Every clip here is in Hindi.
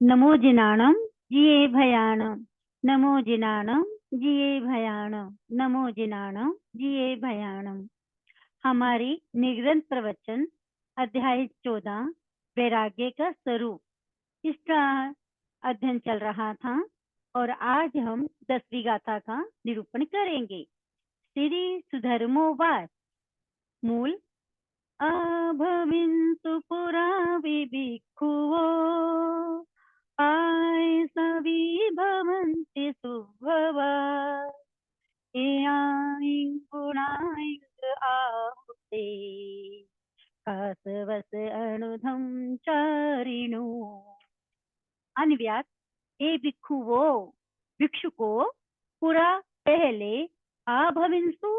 नमो जिनाणं जिये भयाणं। नमो जिनाणं जिये भयाणं। नमो जिनाणं जिये भयाणं। हमारी निगृंत प्रवचन अध्याय 14 वैराग्य का स्वरूप, इसका अध्ययन चल रहा था और आज हम 10वीं गाथा का निरूपण करेंगे। श्री सुधर्मोवाच। मूल अभविन्तु पुरा विभिक्षुवो आयसवि भवन्ति सुभवा एयायं गुणायं आहुते कासवस अणुधम चारिणो। अन्व्यास, ए भिक्षुवो, भिक्षुको, पुरा पहले, आभविंसु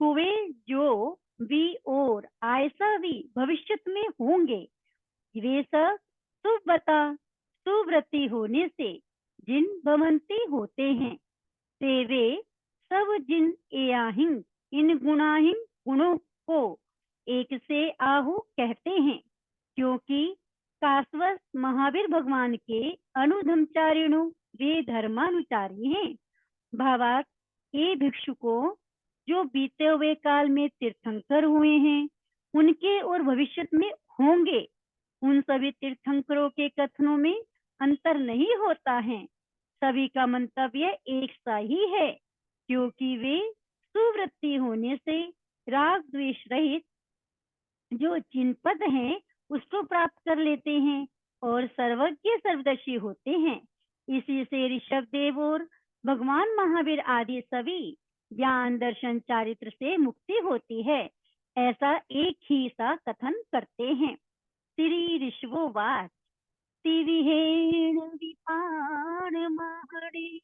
हुए जो, वी और ऐसा भी भविष्यत में होंगे, वे सब सुव्रता सुव्रती होने से जिन भवंती होते हैं, ते वे सब जिन एयाहिं इन गुणाहिं गुणों को एक से आहु कहते हैं, क्योंकि कासवस महावीर भगवान के अनुधमचारिणु वे धर्मानुचारी हैं। भावार्थ, ये भिक्षुकों जो बीते हुए काल में तीर्थंकर हुए हैं, उनके और भविष्य में होंगे, उन सभी तीर्थंकरों के कथनों में अंतर नहीं होता है। सभी का मंतव्य एक सा ही है, क्योंकि वे सुवृत्ति होने से राग द्वेष रहित जो जिन पद हैं उसको प्राप्त कर लेते हैं और सर्वज्ञ सर्वदर्शी होते हैं। इसी से ऋषभ देव और भगवान महावीर आदि सभी ज्ञान दर्शन चारित्र से मुक्ति होती है, ऐसा एक ही सा कथन करते हैं। श्री ऋषभोवाच। तिविहेण विपाण महड़ी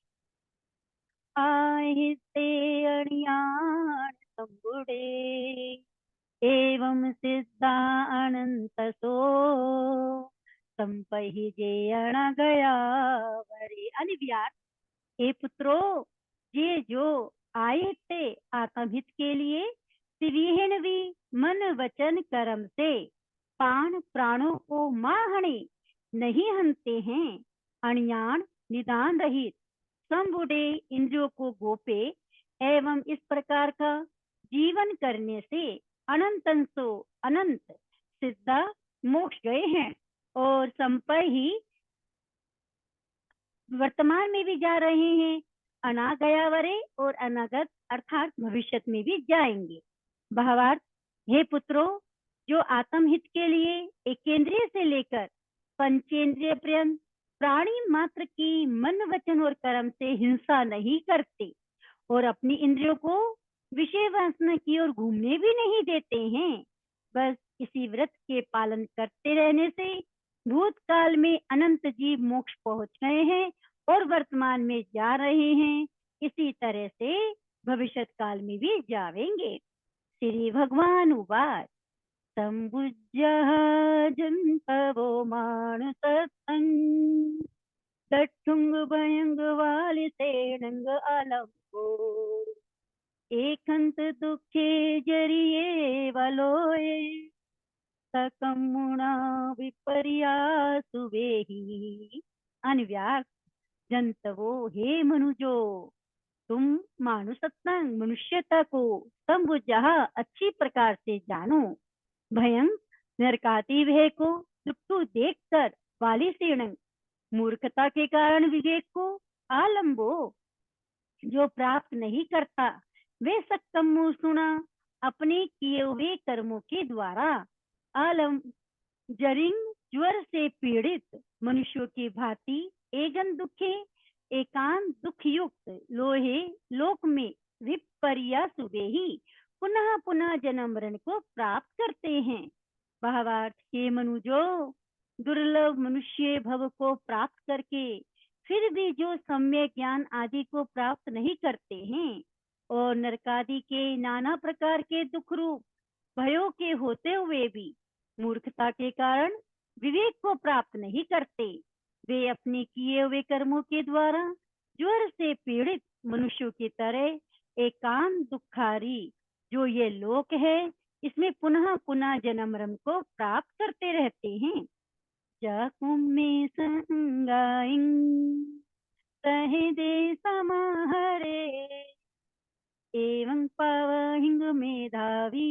आहिते अणियाण संबुडे एवं सिद्धा अनंतसो संपहि जे अण गया वरे। अनिव्यास, हे पुत्रो, ये जो आए थे आत्महित के लिए, त्रिविहीन भी मन वचन कर्म से पान प्राणों को माहणे नहीं हनते हैं, अणियान निदान रहित, संबुडे इंद्रियों को गोपे, एवं इस प्रकार का जीवन करने से अनंतंसो अनंत सिद्धा मोक्ष गए हैं और संपय ही वर्तमान में भी जा रहे हैं, अनागयावरे और अनागत अर्थात भविष्य में भी जाएंगे। भावार्थ, हे पुत्रों, जो आत्महित के लिए एकेंद्रिय से लेकर पंचेंद्रिय पर्यंत प्राणी मात्र की मन वचन और कर्म से हिंसा नहीं करते और अपनी इंद्रियों को विषय वासना की ओर घूमने भी नहीं देते हैं, बस इसी व्रत के पालन करते रहने से भूतकाल में अनंत जीव मोक्ष पहुंच गए हैं और वर्तमान में जा रहे हैं, इसी तरह से भविष्य काल में भी जावेंगे। श्री भगवान उवाच। संबुज्य जंतवो मानसत्संग दट्ठुंग भयंग वालिसेणंग आलंबो एकंत दुखे जरिए वलोए सकमुणा विपर्यासु वेही। अन्व्यास, जंतवो, हे मनुजो, तुम मानुसत्संग मनुष्यता को संबुझा अच्छी प्रकार से जानो, भयंग नरकाती भय को दुखु देखकर वाली सीणंग मूर्खता के कारण विवेक को आलंबो जो प्राप्त नहीं करता, वे सक्कम सुना अपने किए हुए कर्मों के द्वारा आलम जरिंग ज्वर से पीड़ित मनुष्यों की भांति एगन दुखे एकांत दुख युक्त लोहे लोक में विपर्या सुबे ही पुनः पुनः जन्म मरण को प्राप्त करते हैं। भावार्थ, हे मनुजो, दुर्लभ मनुष्य भव को प्राप्त करके फिर भी जो सम्यक ज्ञान आदि को प्राप्त नहीं करते हैं और नरकादि के नाना प्रकार के दुख रूप भयों के होते हुए भी मूर्खता के कारण विवेक को प्राप्त नहीं करते, वे अपने किए हुए कर्मों के द्वारा ज्वर से पीड़ित मनुष्यों की तरह एकांत दुखारी जो ये लोक है, इसमें पुनः पुनः जन्म मरण को प्राप्त करते रहते हैं। जाकुम्मे संगाइं सहदे समाहरे एवं पावहिंग मेधावी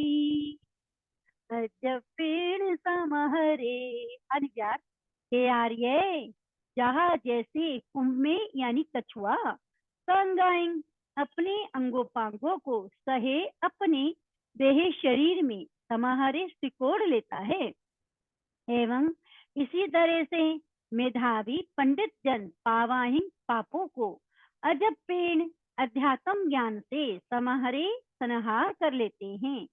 सज्जपेण समाहरे। अनव्यास हे आर्य, जहाँ जैसे कुंभ में यानी कछुआ संगाइं अपने अंगोपांगों को सहे अपने देह शरीर में समाहरे सिकोड़ लेता है, एवं इसी तरह से मेधावी पंडित जन पावाहिं पापों को अजपेन अध्यात्म ज्ञान से समाहरे संहार कर लेते हैं।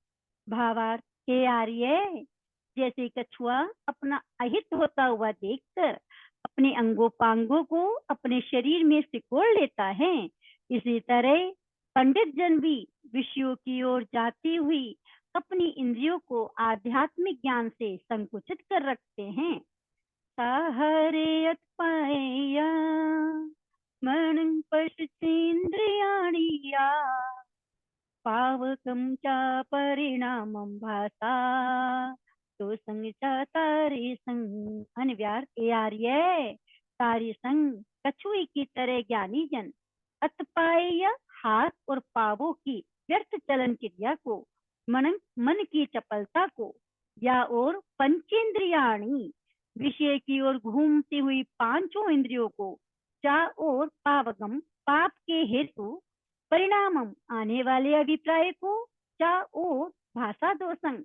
भावार्थ, हे आर्य, जैसे कछुआ अपना अहित होता हुआ देखकर अपने अंगोपांगों को अपने शरीर में सिकोड़ लेता है, इसी तरह पंडित जन भी विषयों की ओर जाती हुई अपनी इंद्रियों को आध्यात्मिक ज्ञान से संकुचित कर रखते हैं। साहरेयत पाया मन पश्चेन्द्रियाणि या पावकं च परिणामं भासा तो संग च तारे संग। अनव्यार ए आर्य, तारे संग कछुए की तरह ज्ञानी जन अतपाय हाथ और पावों की व्यर्थ चलन क्रिया को, मन की चपलता को, या और पंचेंद्रियाणी विषय की ओर घूमती हुई पांचों इंद्रियों को, चा और पावगम पाप के हेतु, परिणामम आने वाले अभिप्राय को, चा और भाषा दोषंग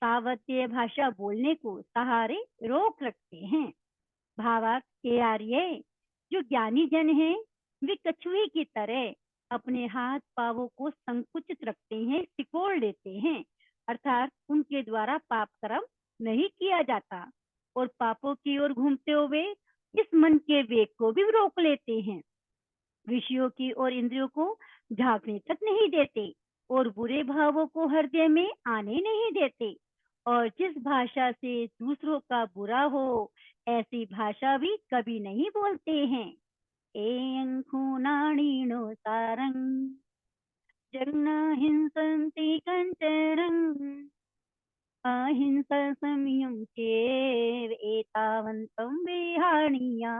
सावत्य भाषा बोलने को सहारे रोक रखते हैं। भावार्थ, के आर्य, जो ज्ञानी जन हैं वे कछुए की तरह अपने हाथ पावों को संकुचित रखते हैं, सिकोड़ लेते हैं, अर्थात उनके द्वारा पाप कर्म नहीं किया जाता, और पापों की ओर घूमते हुए इस मन के वेग को भी रोक लेते हैं, विषयों की और इंद्रियों को झांकने तक नहीं देते, और बुरे भावों को हृदय में आने नहीं देते, और जिस भाषा से दूसरों का बुरा हो ऐसी भाषा भी कभी नहीं बोलते हैं। एयं खूनाणीनो सारं जगना हिंसन्ति कंचरं अहिंसा संयम चेव एतावन्तं विहाणीया।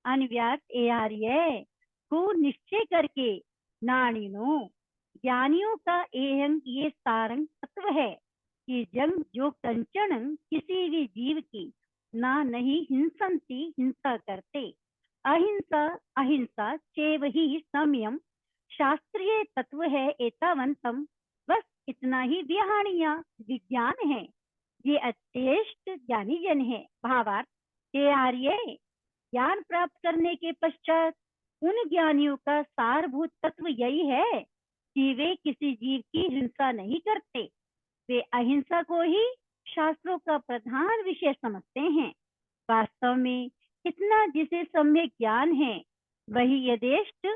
अनव्यास ए आर्य, को निश्चय करके नाणिनो ज्ञानियों का एहं ये सारंग तत्व है कि जंग जो कंचन किसी भी जीव की ना नहीं हिंसंती हिंसा करते, अहिंसा अहिंसा चेव ही संयम शास्त्रीय तत्व है, एतावंतम बस इतना ही विहानिया विज्ञान है, ये अत्यष्ट ज्ञानी जन है। भावार्थ, हे आर्य, ज्ञान प्राप्त करने के पश्चात उन ज्ञानियों का सारभूत तत्व यही है कि वे किसी जीव की हिंसा नहीं करते, वे अहिंसा को ही शास्त्रों का प्रधान विषय समझते हैं। वास्तव में इतना जिसे सम्यक ज्ञान है वही यथेष्ट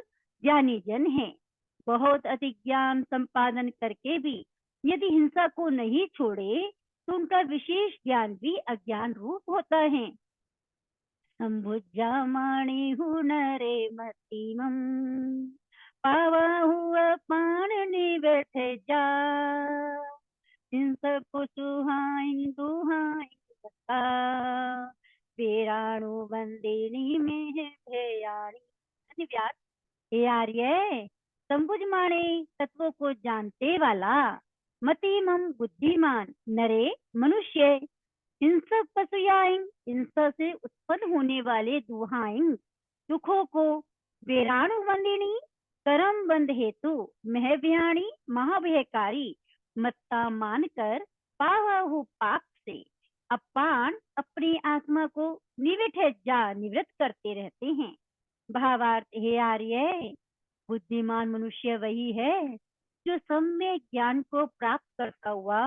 ज्ञानी जन है। बहुत अधिक ज्ञान संपादन करके भी यदि हिंसा को नहीं छोड़े तो उनका विशेष ज्ञान भी अज्ञान रूप होता है। संभुजामाणि हुनरे मतिमं पावा हुआ पान निबठ जा हिंसा को सुहाइन दुहाइन बता वीराणु बंदिनी में है भयाणी। व्यास, हे आर्य, संबुज माणे तत्वों को जानते वाला, मतिमम बुद्धिमान नरे मनुष्य, हिंसक पशुयाइन हिंसा से उत्पन्न होने वाले दुहाइन दुखों को, वीराणु बंदिनी कर्म बंध हेतु महभयाणी महाभयकारी मत्ता मानकर पाहु पाप से अपान अपनी आत्मा को निवृत्त करते रहते हैं। भावार्थ, हे आर्य, बुद्धिमान मनुष्य वही है जो सम्यक ज्ञान को प्राप्त करता हुआ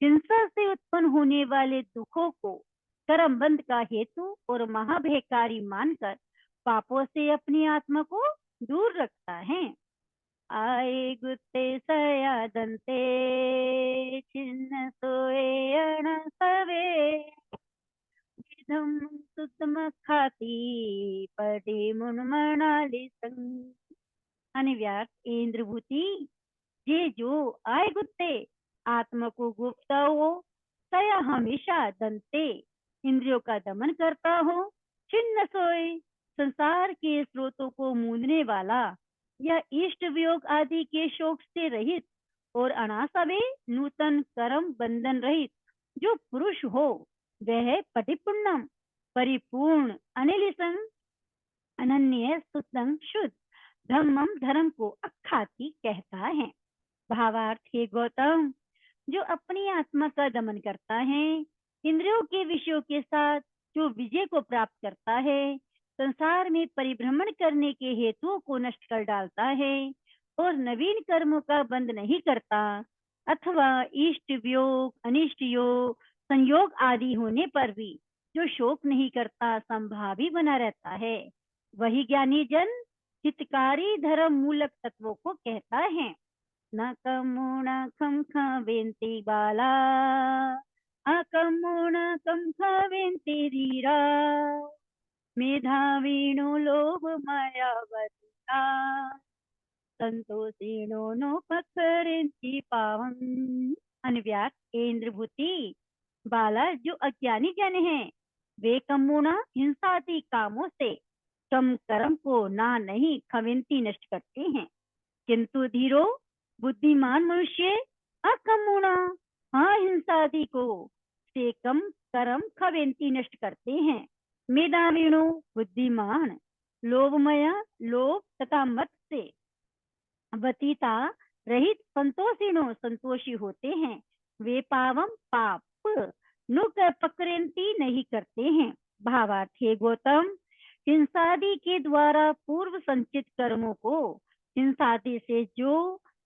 हिंसा से उत्पन्न होने वाले दुखों को कर्म बंध का हेतु और महाभयकारी मानकर पापों से अपनी आत्मा को दूर रखता है। आए गुत्ते सया दंते छिन्न सोए अण सवे विधम सुतम खाती पटे मुन मनाली संग। अनिव्यास, इंद्रभूति, ये जो आए गुत्ते आत्मा को गुप्ता हो, सया हमेशा दंते इंद्रियों का दमन करता हो, छिन्न सोए, संसार के स्रोतों को मूंदने वाला, या इष्ट वियोग आदि के शोक से रहित और अनासवे नूतन कर्म बंधन रहित जो पुरुष हो, वह पटिपुण्यम परिपूर्ण अनिलिसन अनन्य सुतंग शुद्ध धम्मम धर्म को अखाती कहता है। भावार्थ हे गौतम, जो अपनी आत्मा का दमन करता है, इंद्रियों के विषयों के साथ जो विजय को प्राप्त करता है, संसार में परिभ्रमण करने के हेतुओं को नष्ट कर डालता है और नवीन कर्मों का बंध नहीं करता, अथवा इष्ट वियोग अनिष्ट योग संयोग आदि होने पर भी जो शोक नहीं करता, संभावी बना रहता है, वही ज्ञानी जन हितकारी धर्म मूलक तत्वों को कहता है। न कमो न खम खवेन्ति बाला अकमो न कम खवेन्ति धीरा मेधावीनो लोभ मायावता संतोषीणो नोपकरेन्ति पावम। अन्व्यास इंद्रभूति बाला, जो अज्ञानी जन है, वे कमुना हिंसादि कामों से कम कर्म को ना नहीं खवेन्ति नष्ट करते हैं, किंतु धीरो बुद्धिमान मनुष्य अकमुणा हाँ हिंसादि को से कम कर्म खवेन्ति नष्ट करते हैं। मेधावीणो बुद्धिमान लोभमय लोभ तथा मत से वतीता रहित संतोषिणो संतोषी होते हैं। वे पावम पाप नुक पकड़ती नहीं करते हैं। भावार्थ हे गौतम, हिंसादि के द्वारा पूर्व संचित कर्मों को हिंसादि से जो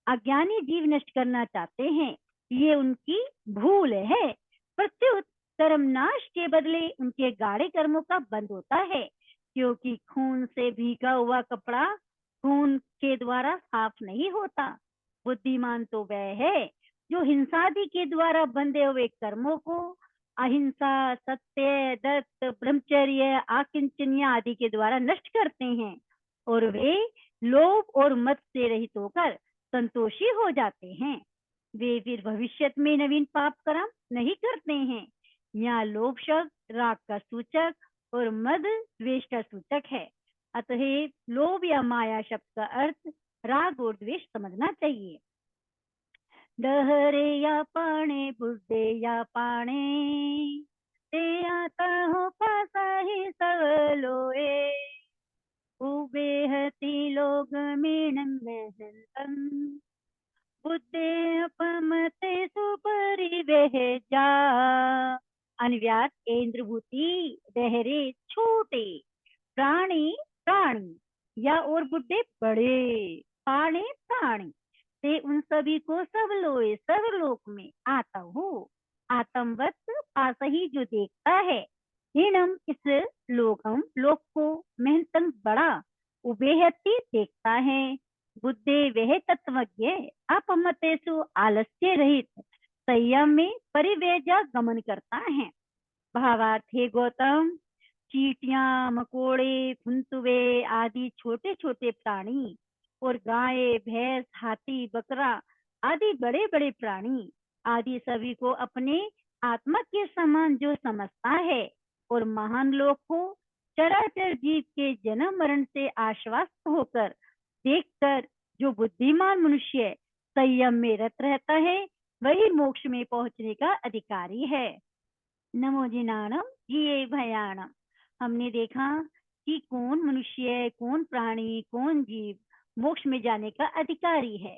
अज्ञानी जीव नष्ट करना चाहते हैं, ये उनकी भूल है। प्रत्युत कर्म नाश के बदले उनके गाढ़े कर्मों का बंद होता है, क्योंकि खून से भीगा हुआ कपड़ा खून के द्वारा साफ नहीं होता। बुद्धिमान तो वह है जो हिंसादि के द्वारा बंधे हुए कर्मों को अहिंसा, सत्य, दत्त, ब्रह्मचर्य, आकिंचन्य आदि के द्वारा नष्ट करते हैं, और वे लोभ और मत से रहित होकर संतोषी हो जाते हैं। वे फिर भविष्य में नवीन पाप कर्म नहीं करते हैं। यहाँ लोभ शब्द राग का सूचक और मद द्वेष का सूचक है। अतः लोभ या माया शब्द का अर्थ राग और द्वेष समझना चाहिए। दहरे या पाणे बुद्धे या पाणे ते आता हो पासा ही सब लोए उबे हती लोग मीणं महंतम बुद्धे अपमते सुपरि वह जा। अन्व्यास इंद्रभूति दहरे छोटे प्राणी प्राणी या और बुद्धे बड़े पाणे प्राणी से उन सभी को सब लोए सब लोक में आता हूँ आत्मवत पास ही जो देखता है। हीनम इस लोकम लोक को मेहनतन बड़ा उबेहती देखता है। बुद्धे वह तत्वज्ञ अपमतेसु आलस्य रहित संयम में परिवेजा गमन करता है। भावार्थ हे गौतम, चींटियां, मकोड़े, फुनसुए आदि छोटे छोटे प्राणी और गाय, भैंस, हाथी, बकरा आदि बड़े बड़े प्राणी आदि सभी को अपने आत्मा के समान जो समझता है, और महान लोक को चराचर जीव के जन्म मरण से आश्वस्त होकर देखकर जो बुद्धिमान मनुष्य संयम में रत रहता है, वही मोक्ष में पहुंचने का अधिकारी है। नमो जिनाणम जिये भयाणम। हमने देखा कि कौन मनुष्य, कौन प्राणी, कौन जीव मोक्ष में जाने का अधिकारी है।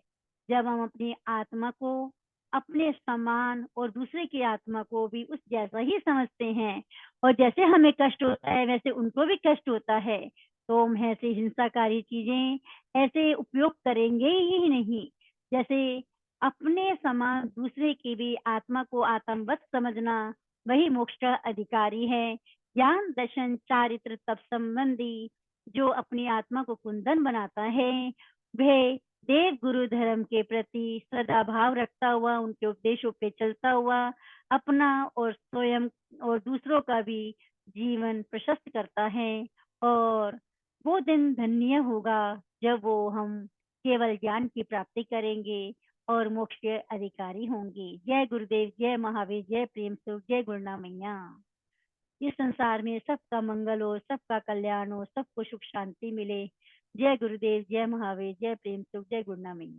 जब हम अपनी आत्मा को अपने समान और दूसरे की आत्मा को भी उस जैसा ही समझते हैं, और जैसे हमें कष्ट होता है वैसे उनको भी कष्ट होता है, तो हम ऐसे हिंसाकारी चीजें ऐसे उपयोग करेंगे ही नहीं। जैसे अपने समान दूसरे की भी आत्मा को आत्मवत समझना, वही मोक्ष का अधिकारी है। ज्ञान दर्शन चारित्र तप संबंधी जो अपनी आत्मा को कुंदन बनाता है, वह देव गुरु धर्म के प्रति सदा भाव रखता हुआ, उनके उपदेशों पे चलता हुआ अपना और स्वयं और दूसरों का भी जीवन प्रशस्त करता है। और वो दिन धन्य होगा जब वो हम केवल ज्ञान की प्राप्ति करेंगे और मोक्ष के अधिकारी होंगे। जय गुरुदेव, जय महावीर, जय प्रेम सुख, जय गुरुना मैया। इस संसार में सबका मंगल हो, सबका कल्याण हो, सबको सुख शांति मिले। जय गुरुदेव, जय महावीर, जय प्रेम सुख, जय गुरुना मैया।